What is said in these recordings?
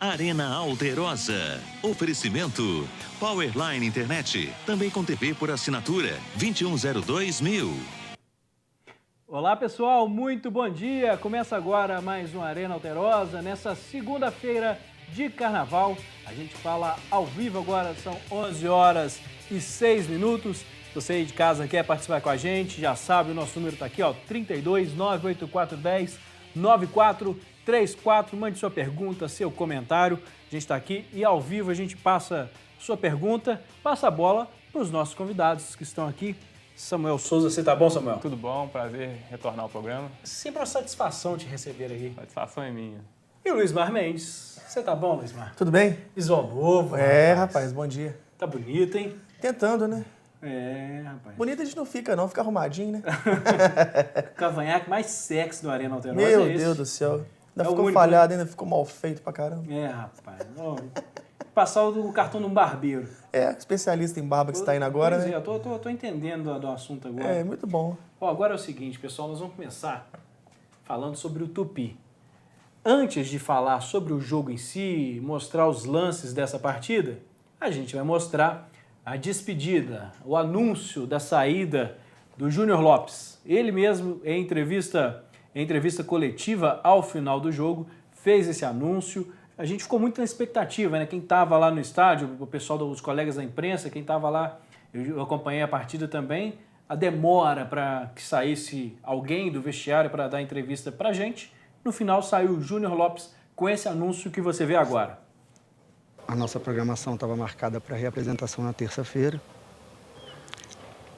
Arena Alterosa. Oferecimento Powerline Internet, também com TV por assinatura 2102.000. Olá pessoal, muito bom dia. Começa agora mais um Arena Alterosa. Nessa segunda-feira de carnaval, a gente fala ao vivo agora, são 11h06. Se você aí de casa quer participar com a gente, já sabe, o nosso número está aqui, ó, 32 98410 9434. Mande sua pergunta, seu comentário. A gente está aqui e ao vivo a gente passa sua pergunta, passa a bola para os nossos convidados que estão aqui. Samuel Souza, você tá bom, Samuel? Tudo bom, prazer retornar ao programa. Sempre uma satisfação te receber aqui. Satisfação é minha. E o Luismar Mendes, você tá bom, Luismar? Tudo bem? Visual novo. Rapaz, bom dia. Tá bonito, hein? Tentando, né? Rapaz. Bonito a gente não fica, não. Fica arrumadinho, né? O cavanhaque mais sexy do Arena Alterosa Meu é esse. Deus do céu. Ainda É ficou único, falhado, ainda ficou mal feito pra caramba. Rapaz. Passar o cartão de um barbeiro. Especialista em barba que você tá indo agora, Pois né? eu tô entendendo do assunto agora. Muito bom. Ó, agora é o seguinte, pessoal, nós vamos começar falando sobre o Tupi. Antes de falar sobre o jogo em si, mostrar os lances dessa partida, a gente vai mostrar a despedida, o anúncio da saída do Júnior Lopes. Ele mesmo, em entrevista coletiva ao final do jogo, fez esse anúncio. A gente ficou muito na expectativa, né? Quem estava lá no estádio, o pessoal dos colegas da imprensa, quem estava lá, eu acompanhei a partida também, a demora para que saísse alguém do vestiário para dar entrevista para a gente. No final saiu o Júnior Lopes com esse anúncio que você vê agora. A nossa programação estava marcada para reapresentação na terça-feira.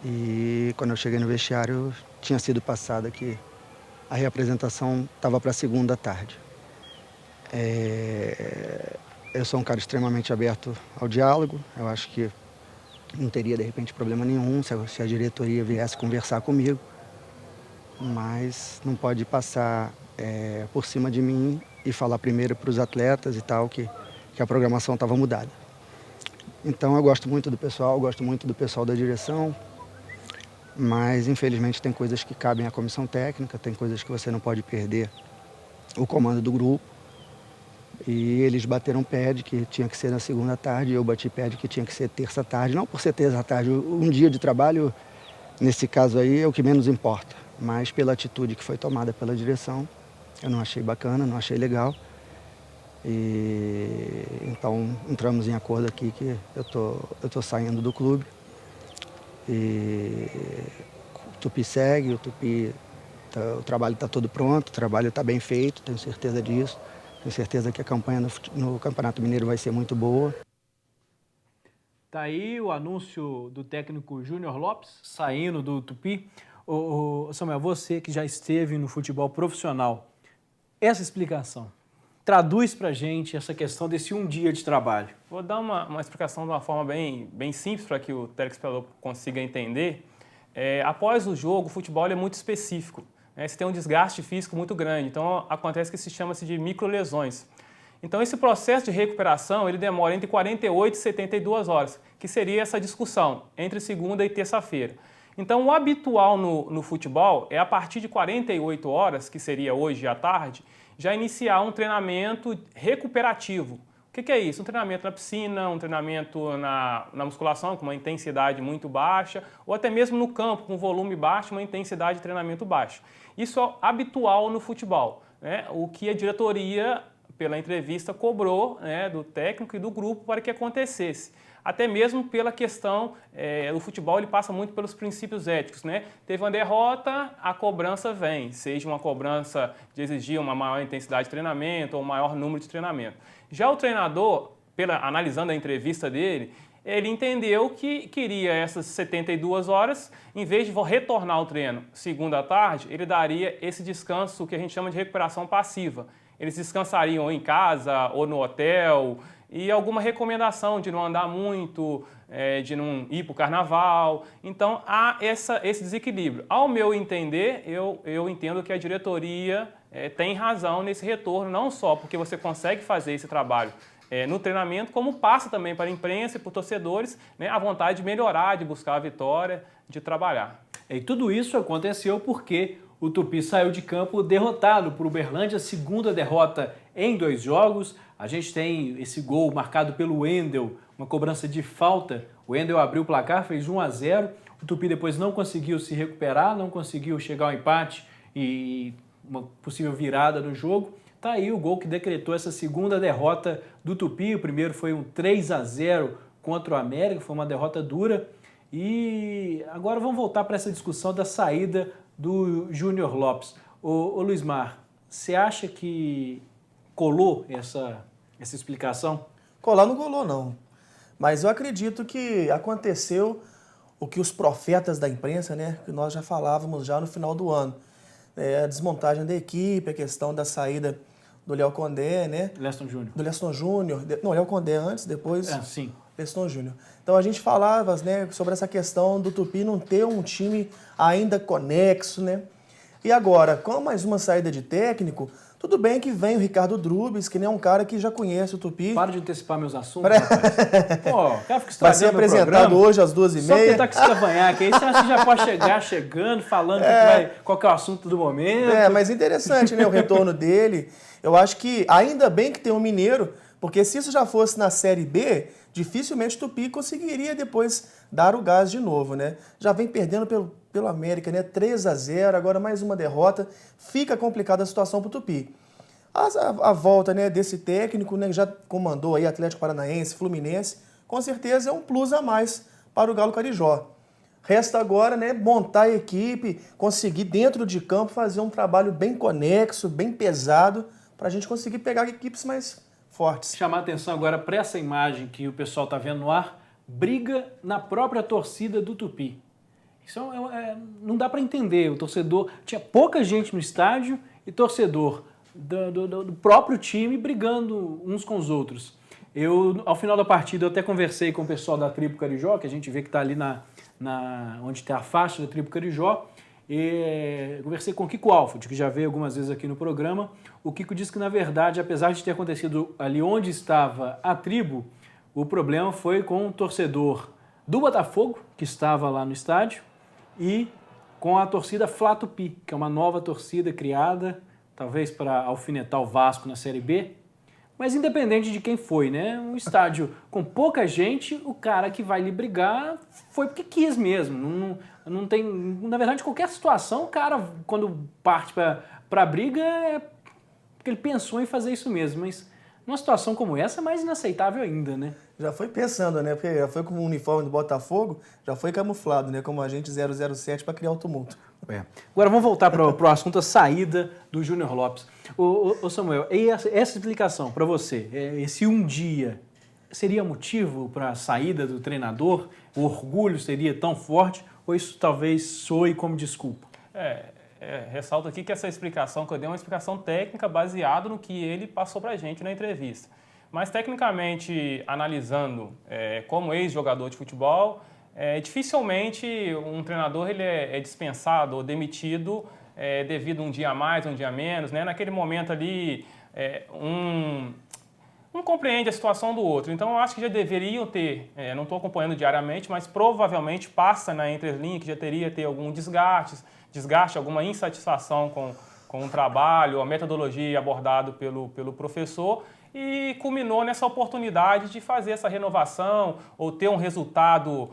E quando eu cheguei no vestiário, tinha sido passada que a reapresentação estava para segunda à tarde. Eu sou um cara extremamente aberto ao diálogo. Eu acho que não teria, de repente, problema nenhum se a diretoria viesse conversar comigo. Mas não pode passar por cima de mim e falar primeiro para os atletas e tal que a programação estava mudada. Então eu gosto muito do pessoal, gosto muito do pessoal da direção, mas infelizmente tem coisas que cabem à comissão técnica, tem coisas que você não pode perder o comando do grupo. E eles bateram pé de que tinha que ser na segunda tarde, eu bati pé de que tinha que ser terça tarde. Não por ser terça tarde, um dia de trabalho, nesse caso aí, é o que menos importa. Mas pela atitude que foi tomada pela direção, eu não achei bacana, não achei legal. E então entramos em acordo aqui que eu tô saindo do clube. E o Tupi segue, o trabalho está todo pronto, o trabalho está bem feito, tenho certeza disso. Tenho certeza que a campanha no Campeonato Mineiro vai ser muito boa. Tá aí o anúncio do técnico Júnior Lopes saindo do Tupi. Samuel, você que já esteve no futebol profissional, essa explicação traduz pra gente essa questão desse um dia de trabalho. Vou dar uma explicação de uma forma bem simples para que o telespectador consiga entender. Após o jogo, o futebol é muito específico. Você tem um desgaste físico muito grande, então acontece que se chama-se de microlesões. Então esse processo de recuperação ele demora entre 48 e 72 horas, que seria essa discussão entre segunda e terça-feira. Então o habitual no futebol é a partir de 48 horas, que seria hoje à tarde, já iniciar um treinamento recuperativo. O que é isso? Um treinamento na piscina, um treinamento na musculação com uma intensidade muito baixa, ou até mesmo no campo com volume baixo, uma intensidade de treinamento baixa. Isso é habitual no futebol, né? O que a diretoria, pela entrevista, cobrou, né, do técnico e do grupo para que acontecesse. Até mesmo pela questão, o futebol ele passa muito pelos princípios éticos, né? Teve uma derrota, a cobrança vem, seja uma cobrança de exigir uma maior intensidade de treinamento ou um maior número de treinamento. Já o treinador, analisando a entrevista dele, ele entendeu que queria essas 72 horas, em vez de retornar ao treino segunda à tarde, ele daria esse descanso que a gente chama de recuperação passiva. Eles descansariam em casa ou no hotel, e alguma recomendação de não andar muito, de não ir para o carnaval. Então, há esse desequilíbrio. Ao meu entender, eu entendo que a diretoria tem razão nesse retorno, não só porque você consegue fazer esse trabalho no treinamento, como passa também para a imprensa e para os torcedores, né, a vontade de melhorar, de buscar a vitória, de trabalhar. E tudo isso aconteceu porque o Tupi saiu de campo derrotado por Uberlândia, segunda derrota em 2 jogos. A gente tem esse gol marcado pelo Wendel, uma cobrança de falta. O Wendel abriu o placar, fez 1-0. O Tupi depois não conseguiu se recuperar, não conseguiu chegar ao empate e uma possível virada no jogo. Tá aí o gol que decretou essa segunda derrota do Tupi. O primeiro foi um 3-0 contra o América, foi uma derrota dura. E agora vamos voltar para essa discussão da saída do Júnior Lopes. Ô Luizmar, você acha que colou essa explicação? Colar não colou, não. Mas eu acredito que aconteceu o que os profetas da imprensa, né, que nós já falávamos já no final do ano. A desmontagem da equipe, a questão da saída do Léo Condé, né? Leston Júnior. Do Leston Júnior. Não, Léo Condé antes, depois Sim. Leston Júnior. Então a gente falava, né, sobre essa questão do Tupi não ter um time ainda conexo, né? E agora, com mais uma saída de técnico, tudo bem que vem o Ricardo Drubis, que nem é um cara que já conhece o Tupi. Para de antecipar meus assuntos, rapaz. Pô, o cara fica Vai ser estragando meu apresentado programa. hoje às 2h30. Só porque tá com esse cavanhaque aí, você acha que já pode chegar chegando, falando qual que é o assunto do momento. Mas interessante, né, o retorno dele. Eu acho que ainda bem que tem um mineiro, porque se isso já fosse na Série B, dificilmente o Tupi conseguiria depois dar o gás de novo, né? Já vem perdendo pelo América, né? 3-0, agora mais uma derrota. Fica complicada a situação para o Tupi. A volta, né, desse técnico, né, que já comandou aí Atlético Paranaense, Fluminense, com certeza é um plus a mais para o Galo Carijó. Resta agora, né, montar a equipe, conseguir dentro de campo fazer um trabalho bem conexo, bem pesado, para a gente conseguir pegar equipes mais fortes. Chamar a atenção agora para essa imagem que o pessoal está vendo no ar, briga na própria torcida do Tupi. Isso não dá para entender, o torcedor, tinha pouca gente no estádio e torcedor do próprio time brigando uns com os outros. Ao final da partida, eu até conversei com o pessoal da Tribo Carijó, que a gente vê que está ali onde tem a faixa da Tribo Carijó, e conversei com o Kiko Alford, que já veio algumas vezes aqui no programa. O Kiko disse que, na verdade, apesar de ter acontecido ali onde estava a tribo, o problema foi com o torcedor do Botafogo, que estava lá no estádio, e com a torcida Flá Tupi, que é uma nova torcida criada, talvez para alfinetar o Vasco na Série B. Mas independente de quem foi, né? Um estádio com pouca gente, o cara que vai lhe brigar foi porque quis mesmo. Não tem, na verdade, qualquer situação, o cara, quando parte para a briga, é porque ele pensou em fazer isso mesmo. Mas numa situação como essa é mais inaceitável ainda, né? Já foi pensando, né? Porque já foi com o uniforme do Botafogo, já foi camuflado, né? Como agente 007 para criar o tumulto. Agora vamos voltar para o assunto, a saída do Júnior Lopes. Ô Samuel, e essa explicação para você, esse um dia, seria motivo para a saída do treinador? O orgulho seria tão forte? Ou isso talvez soe como desculpa? Ressalto aqui que essa explicação que eu dei é uma explicação técnica baseada no que ele passou para a gente na entrevista. Mas, tecnicamente, analisando como ex-jogador de futebol, dificilmente um treinador ele é dispensado ou demitido devido a um dia a mais, um dia a menos, né? Naquele momento ali, um compreende a situação do outro. Então, eu acho que já deveriam ter, não estou acompanhando diariamente, mas provavelmente passa na entrelinha que já teria ter algum desgaste, alguma insatisfação com o trabalho, a metodologia abordado pelo professor, e culminou nessa oportunidade de fazer essa renovação ou ter um resultado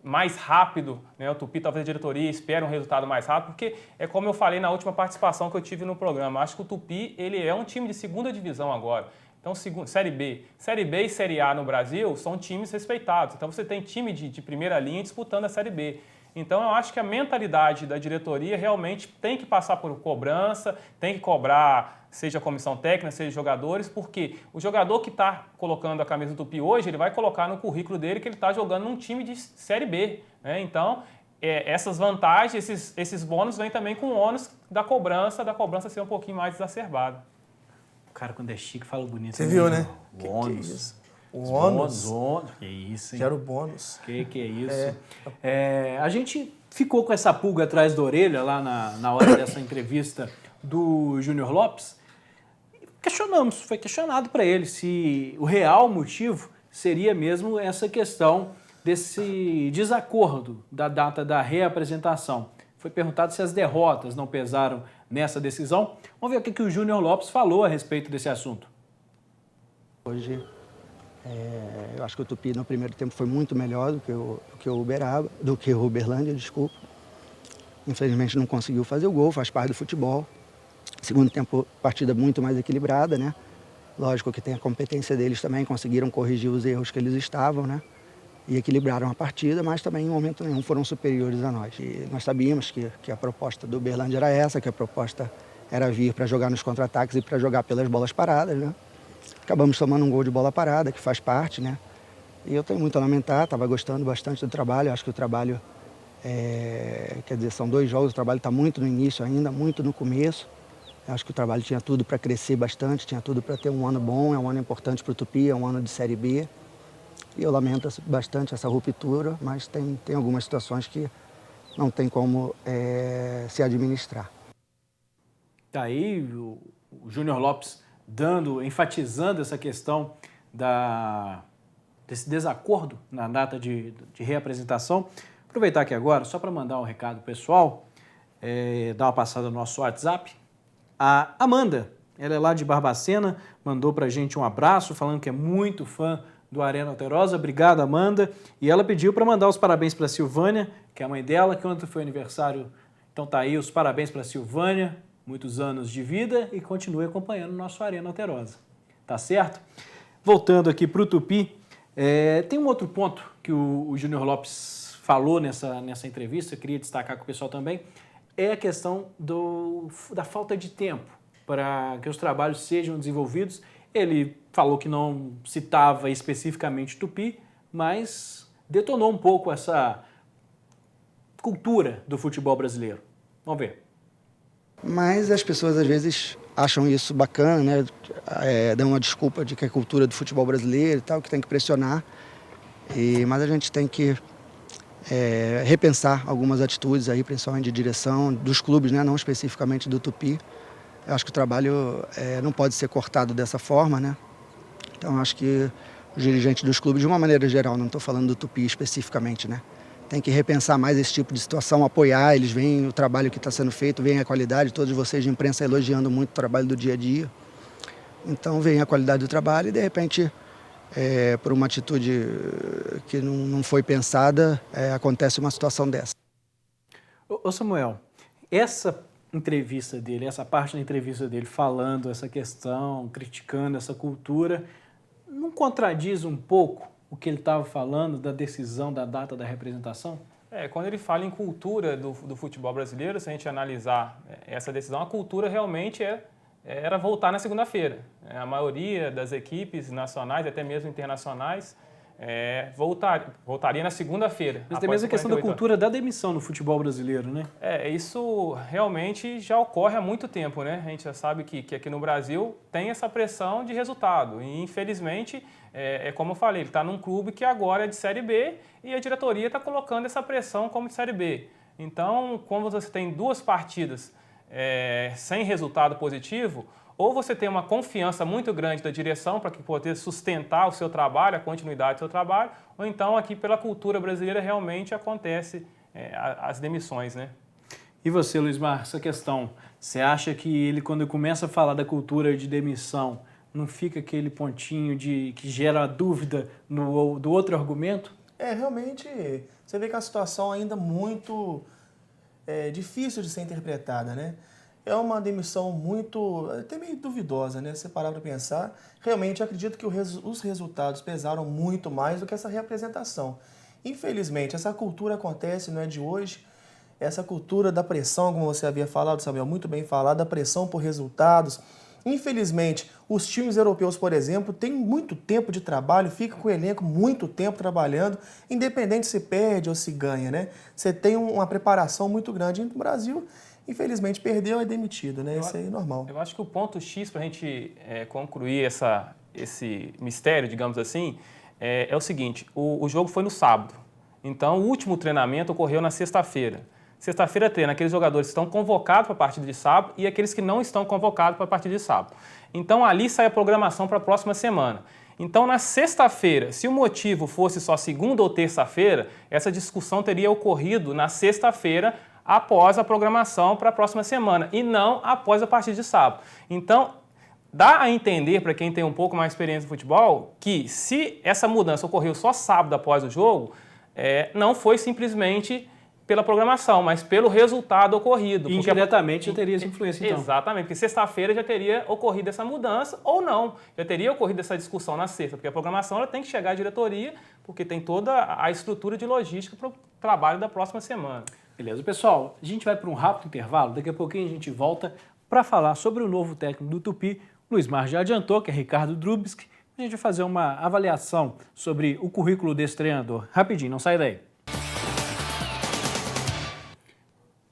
mais rápido, né? O Tupi, talvez a diretoria, espera um resultado mais rápido, porque é como eu falei na última participação que eu tive no programa, acho que o Tupi ele é um time de segunda divisão agora. Então, Série B e Série A no Brasil são times respeitados. Então, você tem time de primeira linha disputando a Série B. Então, eu acho que a mentalidade da diretoria realmente tem que passar por cobrança, tem que cobrar, seja a comissão técnica, seja os jogadores, porque o jogador que está colocando a camisa do Tupi hoje, ele vai colocar no currículo dele que ele está jogando num time de Série B, né? Então, essas vantagens, esses bônus vêm também com o ônus da cobrança ser um pouquinho mais exacerbada. O cara, quando é chique, fala bonito. Você viu, né? O ônus. Que é isso? O ônus? Que isso, hein? Gera o bônus. Que é isso? A gente ficou com essa pulga atrás da orelha lá na hora dessa entrevista do Júnior Lopes. Foi questionado para ele se o real motivo seria mesmo essa questão desse desacordo da data da reapresentação. Foi perguntado se as derrotas não pesaram nessa decisão. Vamos ver o que o Júnior Lopes falou a respeito desse assunto. Hoje, eu acho que o Tupi no primeiro tempo foi muito melhor do que o Uberlândia, desculpa. Infelizmente não conseguiu fazer o gol, faz parte do futebol. Segundo tempo, partida muito mais equilibrada, né? Lógico que tem a competência deles também, conseguiram corrigir os erros que eles estavam, né? E equilibraram a partida, mas também em momento nenhum foram superiores a nós. E nós sabíamos que a proposta do Uberlândia era essa, que a proposta era vir para jogar nos contra-ataques e para jogar pelas bolas paradas, né? Acabamos tomando um gol de bola parada, que faz parte, né? E eu tenho muito a lamentar, estava gostando bastante do trabalho, acho que o trabalho, quer dizer, são 2 jogos, o trabalho está muito no início ainda, muito no começo. Acho que o trabalho tinha tudo para crescer bastante, tinha tudo para ter um ano bom, é um ano importante para o Tupi, é um ano de Série B. E eu lamento bastante essa ruptura, mas tem algumas situações que não tem como se administrar. Tá aí o Júnior Lopes enfatizando essa questão desse desacordo na data de reapresentação. Aproveitar aqui agora, só para mandar um recado pessoal, dar uma passada no nosso WhatsApp. A Amanda, ela é lá de Barbacena, mandou para a gente um abraço, falando que é muito fã do Arena Alterosa. Obrigado, Amanda. E ela pediu para mandar os parabéns para a Silvânia, que é a mãe dela, que ontem foi aniversário. Então tá aí os parabéns para a Silvânia, muitos anos de vida e continue acompanhando o nosso Arena Alterosa. Tá certo? Voltando aqui para o Tupi, tem um outro ponto que o Júnior Lopes falou nessa entrevista, eu queria destacar com o pessoal também, é a questão da falta de tempo para que os trabalhos sejam desenvolvidos. Ele falou que não citava especificamente Tupi, mas detonou um pouco essa cultura do futebol brasileiro. Vamos ver. Mas as pessoas às vezes acham isso bacana, né? Dão uma desculpa de que é cultura do futebol brasileiro e tal, que tem que pressionar. Mas a gente tem que repensar algumas atitudes aí, principalmente de direção dos clubes, né? Não especificamente do Tupi. Eu acho que o trabalho não pode ser cortado dessa forma, né? Então eu acho que os dirigentes dos clubes, de uma maneira geral, não estou falando do Tupi especificamente, né? Tem que repensar mais esse tipo de situação, apoiar, eles veem o trabalho que está sendo feito, veem a qualidade, todos vocês de imprensa elogiando muito o trabalho do dia a dia. Então veem a qualidade do trabalho e de repente, por uma atitude que não foi pensada, acontece uma situação dessa. Ô Samuel, essa entrevista dele, essa parte da entrevista dele falando essa questão, criticando essa cultura, não contradiz um pouco o que ele estava falando da decisão da data da representação? Quando ele fala em cultura do futebol brasileiro, se a gente analisar essa decisão, a cultura realmente era voltar na segunda-feira. A maioria das equipes nacionais, até mesmo internacionais, voltaria na segunda-feira. Mas tem mesmo a questão da cultura da demissão no futebol brasileiro, né? Isso realmente já ocorre há muito tempo, né? A gente já sabe que aqui no Brasil tem essa pressão de resultado e, infelizmente, como eu falei, ele está num clube que agora é de Série B e a diretoria está colocando essa pressão como de Série B. Então, quando você tem 2 partidas sem resultado positivo, ou você tem uma confiança muito grande da direção para poder sustentar o seu trabalho, a continuidade do seu trabalho, ou então aqui pela cultura brasileira realmente acontece as demissões, né? E você, Luiz Marcos, essa questão, você acha que ele, quando começa a falar da cultura de demissão, não fica aquele pontinho que gera a dúvida do outro argumento? Realmente, você vê que a situação ainda muito difícil de ser interpretada, né? É uma demissão até meio duvidosa, né? Se você parar para pensar, realmente acredito que os resultados pesaram muito mais do que essa reapresentação. Infelizmente, essa cultura acontece, não é de hoje. Essa cultura da pressão, como você havia falado, Samuel, muito bem falado, da pressão por resultados. Infelizmente, os times europeus, por exemplo, têm muito tempo de trabalho, fica com o elenco muito tempo trabalhando, independente se perde ou se ganha, né? Você tem uma preparação muito grande. No Brasil, infelizmente, perdeu e é demitido, né? Isso aí é normal. Eu acho que o ponto X para a gente concluir esse mistério, digamos assim, é o seguinte: o jogo foi no sábado. Então, o último treinamento ocorreu na sexta-feira. Sexta-feira treina aqueles jogadores que estão convocados para a partida de sábado e aqueles que não estão convocados para a partida de sábado. Então, ali sai a programação para a próxima semana. Então, na sexta-feira, se o motivo fosse só segunda ou terça-feira, essa discussão teria ocorrido na sexta-feira, após a programação para a próxima semana e não após a partida de sábado. Então, dá a entender, para quem tem um pouco mais de experiência no futebol, que se essa mudança ocorreu só sábado após o jogo, não foi simplesmente pela programação, mas pelo resultado ocorrido. Indiretamente já teria essa influência, então. Exatamente, porque sexta-feira já teria ocorrido essa mudança ou não, já teria ocorrido essa discussão na sexta, porque a programação ela tem que chegar à diretoria, porque tem toda a estrutura de logística para o trabalho da próxima semana. Beleza, pessoal, a gente vai para um rápido intervalo, daqui a pouquinho a gente volta para falar sobre o novo técnico do Tupi. Luiz Mar já adiantou, que é Ricardo Drubsky. A gente vai fazer uma avaliação sobre o currículo desse treinador. Rapidinho, não sai daí.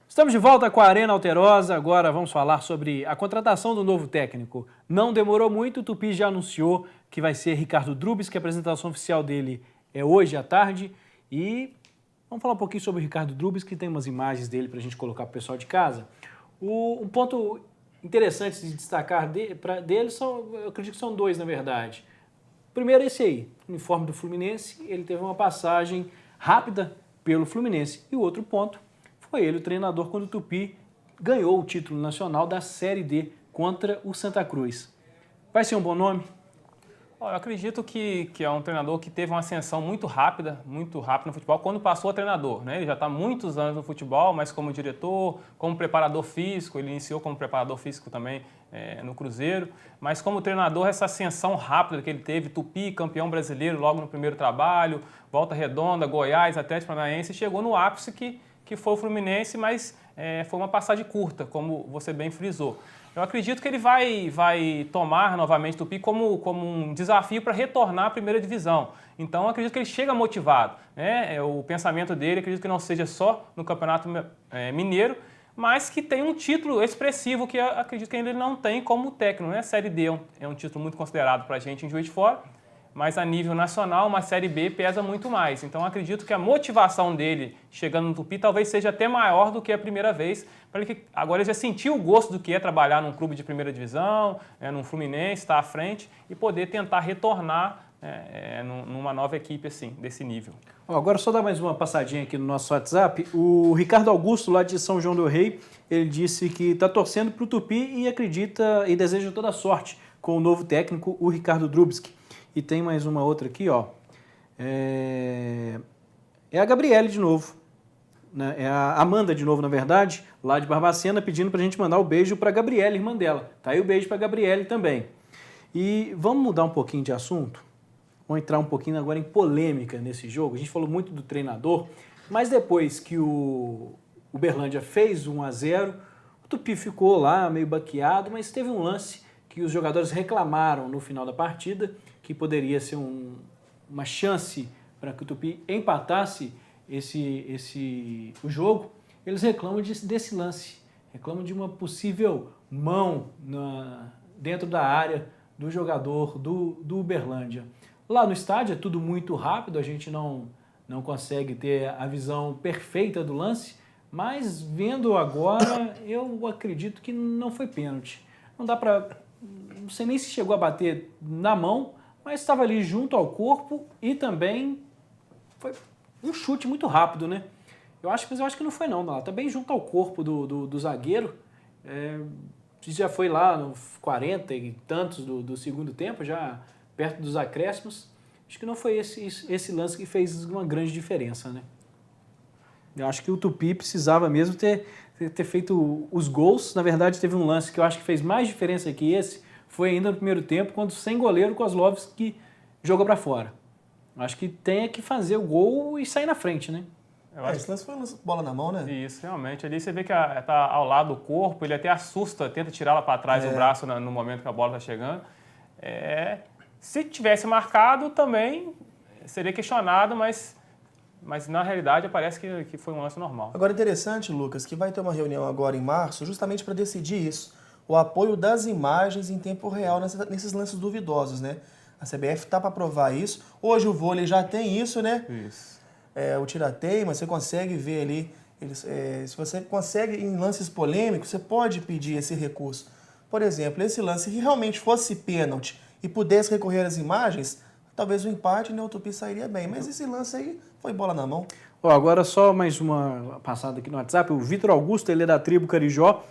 Estamos de volta com a Arena Alterosa. Agora vamos falar sobre a contratação do novo técnico. Não demorou muito, o Tupi já anunciou que vai ser Ricardo Drubsky. A apresentação oficial dele é hoje à tarde. E vamos falar um pouquinho sobre o Ricardo Drubsky, que tem umas imagens dele para a gente colocar para o pessoal de casa. Um ponto interessante de destacar dele eu acredito que são dois, na verdade. Primeiro esse aí, uniforme do Fluminense, ele teve uma passagem rápida pelo Fluminense. E o outro ponto foi ele o treinador quando o Tupi ganhou o título nacional da Série D contra o Santa Cruz. Vai ser um bom nome? Eu acredito que é um treinador que teve uma ascensão muito rápida no futebol, quando passou a treinador, né? Ele já está há muitos anos no futebol, mas como diretor, como preparador físico, ele iniciou como preparador físico também no Cruzeiro, mas como treinador, essa ascensão rápida que ele teve, Tupi, campeão brasileiro logo no primeiro trabalho, Volta Redonda, Goiás, Atlético Paranaense, chegou no ápice que foi o Fluminense, mas foi uma passagem curta, como você bem frisou. Eu acredito que ele vai tomar novamente o Tupi como um desafio para retornar à primeira divisão. Então, eu acredito que ele chega motivado, né? O pensamento dele, acredito que não seja só no Campeonato Mineiro, mas que tem um título expressivo que eu acredito que ele não tem como técnico, né? A Série D é um título muito considerado para a gente em Juiz de Fora, mas a nível nacional, uma Série B pesa muito mais. Então, acredito que a motivação dele chegando no Tupi talvez seja até maior do que a primeira vez, para ele agora ele já sentiu o gosto do que é trabalhar num clube de primeira divisão, num Fluminense, estar à frente e poder tentar retornar numa nova equipe assim, desse nível. Agora só dar mais uma passadinha aqui no nosso WhatsApp. O Ricardo Augusto, lá de São João do Rei, ele disse que está torcendo para o Tupi e acredita e deseja toda a sorte com o novo técnico, o Ricardo Drubsky. E tem mais uma outra aqui, ó. É a Gabriele de novo. Né? É a Amanda de novo, na verdade, lá de Barbacena, pedindo pra gente mandar o beijo pra Gabriele, irmã dela. Tá aí o beijo pra Gabriele também. E vamos mudar um pouquinho de assunto? Vamos entrar um pouquinho agora em polêmica nesse jogo. A gente falou muito do treinador, mas depois que o Uberlândia fez 1-0, o Tupi ficou lá meio baqueado, mas teve um lance que os jogadores reclamaram no final da partida, que poderia ser uma chance para que o Tupi empatasse o jogo. Eles reclamam desse lance, reclamam de uma possível mão dentro da área do jogador do Uberlândia. Lá no estádio é tudo muito rápido, a gente não consegue ter a visão perfeita do lance, mas vendo agora, eu acredito que não foi pênalti. Não dá para... Não sei nem se chegou a bater na mão, mas estava ali junto ao corpo e também foi um chute muito rápido, né? Mas eu acho que não foi não, está bem junto ao corpo do zagueiro. Já foi lá nos 40 e tantos do segundo tempo, já perto dos acréscimos. Acho que não foi esse lance que fez uma grande diferença, né? Eu acho que o Tupi precisava mesmo ter feito os gols. Na verdade, teve um lance que eu acho que fez mais diferença que esse, foi ainda no primeiro tempo, quando sem goleiro, Kozlovski jogou para fora. Acho que tem que fazer o gol e sair na frente, né? Esse lance foi uma bola na mão, né? Isso, realmente. Ali você vê que está ao lado do corpo, ele até assusta, tenta tirá-la para trás do braço no momento que a bola está chegando. Se tivesse marcado também seria questionado, mas na realidade parece que foi um lance normal. Agora, interessante, Lucas, que vai ter uma reunião agora em março justamente para decidir isso. O apoio das imagens em tempo real nesses lances duvidosos, né? A CBF tá para aprovar isso. Hoje o vôlei já tem isso, né? Isso. O tirateima, você consegue ver ali. Se você consegue, em lances polêmicos, você pode pedir esse recurso. Por exemplo, esse lance que realmente fosse pênalti e pudesse recorrer às imagens, talvez o empate, né, o Tupi sairia bem. Mas esse lance aí foi bola na mão. Agora só mais uma passada aqui no WhatsApp. O Vitor Augusto, ele é da tribo Carijó,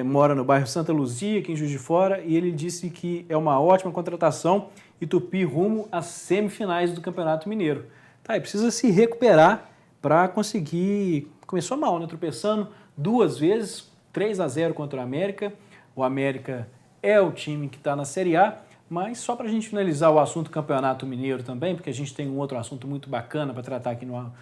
mora no bairro Santa Luzia, aqui em Juiz de Fora, e ele disse que é uma ótima contratação e Tupi rumo às semifinais do Campeonato Mineiro. Tá, e precisa se recuperar para conseguir... Começou mal, né? Tropeçando 2 vezes, 3-0 contra o América. O América é o time que está na Série A, mas só para a gente finalizar o assunto Campeonato Mineiro também, porque a gente tem um outro assunto muito bacana para tratar aqui no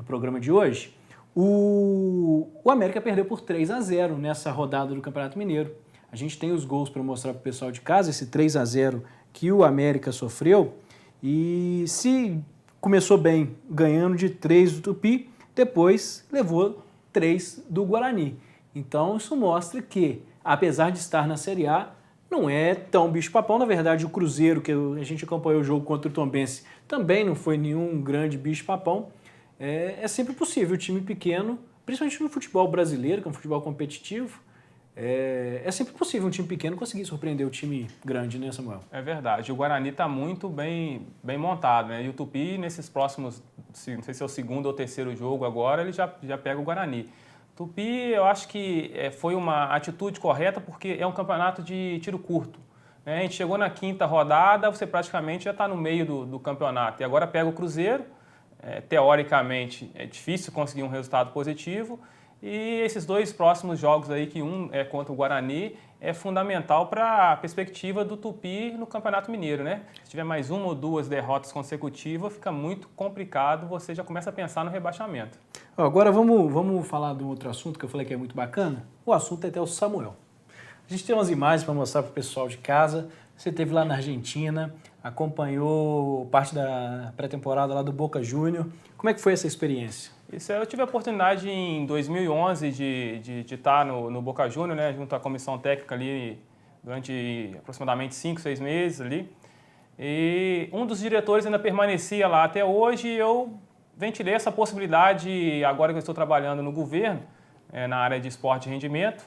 programa de hoje. O América perdeu por 3-0 nessa rodada do Campeonato Mineiro. A gente tem os gols para mostrar para o pessoal de casa, esse 3-0 que o América sofreu. E se começou bem ganhando de 3 do Tupi, depois levou 3 do Guarani. Então isso mostra que, apesar de estar na Série A, não é tão bicho-papão. Na verdade, o Cruzeiro, que a gente acompanhou o jogo contra o Tombense, também não foi nenhum grande bicho-papão. É sempre possível o time pequeno, principalmente no futebol brasileiro, que é um futebol competitivo, é sempre possível um time pequeno conseguir surpreender o time grande, né, Samuel? É verdade. O Guarani está muito bem montado, né? E o Tupi, nesses próximos, não sei se é o 2º ou 3º jogo agora, ele já pega o Guarani. Tupi, eu acho que foi uma atitude correta, porque é um campeonato de tiro curto. Né? A gente chegou na 5ª rodada, você praticamente já está no meio do campeonato. E agora pega o Cruzeiro. Teoricamente é difícil conseguir um resultado positivo, e esses 2 próximos jogos aí, que um é contra o Guarani, é fundamental para a perspectiva do Tupi no Campeonato Mineiro, né? Se tiver mais 1 ou 2 derrotas consecutivas, fica muito complicado, você já começa a pensar no rebaixamento. Agora vamos falar de um outro assunto que eu falei que é muito bacana. O assunto é até o Samuel. A gente tem umas imagens para mostrar para o pessoal de casa. Você esteve lá na Argentina, acompanhou parte da pré-temporada lá do Boca Júnior. Como é que foi essa experiência? Eu tive a oportunidade em 2011 de estar no Boca Júnior, né, junto à comissão técnica ali, durante aproximadamente 5, 6 meses ali. E um dos diretores ainda permanecia lá até hoje, e eu ventilei essa possibilidade, agora que eu estou trabalhando no governo, na área de esporte e rendimento.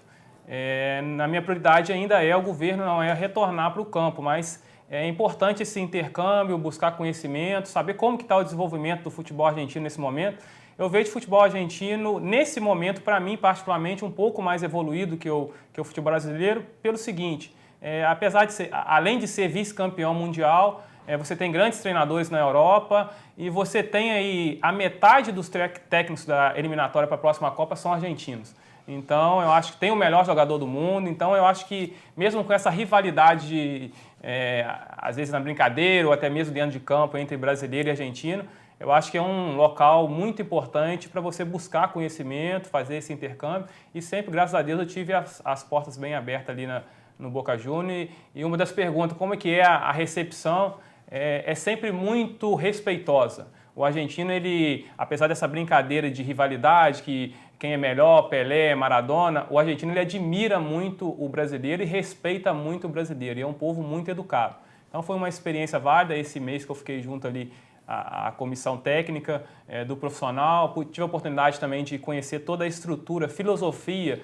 Na minha prioridade ainda é o governo, não é retornar para o campo, mas é importante esse intercâmbio, buscar conhecimento, saber como que está o desenvolvimento do futebol argentino nesse momento. Eu vejo o futebol argentino, nesse momento, para mim, particularmente, um pouco mais evoluído que o futebol brasileiro, pelo seguinte, apesar de ser, além de ser vice-campeão mundial, você tem grandes treinadores na Europa e você tem aí a metade dos técnicos da eliminatória para a próxima Copa são argentinos. Então, eu acho que tem o melhor jogador do mundo. Então, eu acho que mesmo com essa rivalidade, às vezes na brincadeira ou até mesmo dentro de campo entre brasileiro e argentino, eu acho que é um local muito importante para você buscar conhecimento, fazer esse intercâmbio. E sempre, graças a Deus, eu tive as portas bem abertas ali no Boca Juniors. E uma das perguntas, como é que é a recepção, é sempre muito respeitosa. O argentino, ele, apesar dessa brincadeira de rivalidade, que quem é melhor, Pelé, Maradona, o argentino ele admira muito o brasileiro e respeita muito o brasileiro. E é um povo muito educado. Então foi uma experiência válida esse mês que eu fiquei junto ali à comissão técnica do profissional. Tive a oportunidade também de conhecer toda a estrutura, filosofia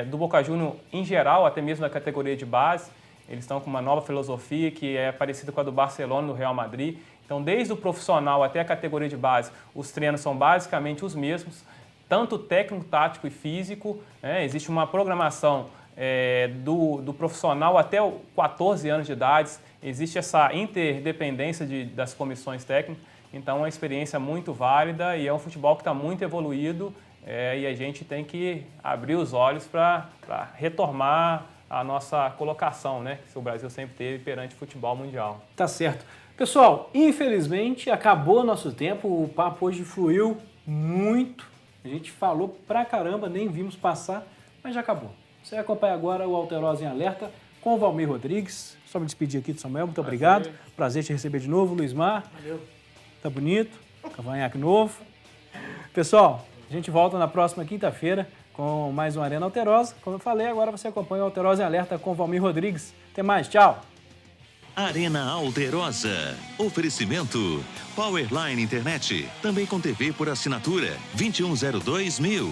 do Boca Juniors em geral, até mesmo na categoria de base. Eles estão com uma nova filosofia que é parecida com a do Barcelona, no Real Madrid. Então, desde o profissional até a categoria de base, os treinos são basicamente os mesmos, tanto técnico, tático e físico. Existe uma programação do profissional até 14 anos de idade. Existe essa interdependência das comissões técnicas. Então, é uma experiência muito válida e é um futebol que está muito evoluído e a gente tem que abrir os olhos para retomar a nossa colocação, né, que o Brasil sempre teve perante o futebol mundial. Tá certo. Pessoal, infelizmente acabou nosso tempo, o papo hoje fluiu muito, a gente falou pra caramba, nem vimos passar, mas já acabou. Você acompanha agora o Alterosa em Alerta com o Valmir Rodrigues. Só me despedir aqui do Samuel, muito obrigado. Prazer te receber de novo, Luiz Mar. Valeu. Tá bonito, cavanhaque novo. Pessoal, a gente volta na próxima quinta-feira com mais uma Arena Alterosa. Como eu falei, agora você acompanha o Alterosa em Alerta com o Valmir Rodrigues. Até mais, tchau! Arena Alterosa. Oferecimento Powerline Internet. Também com TV por assinatura 2102.000.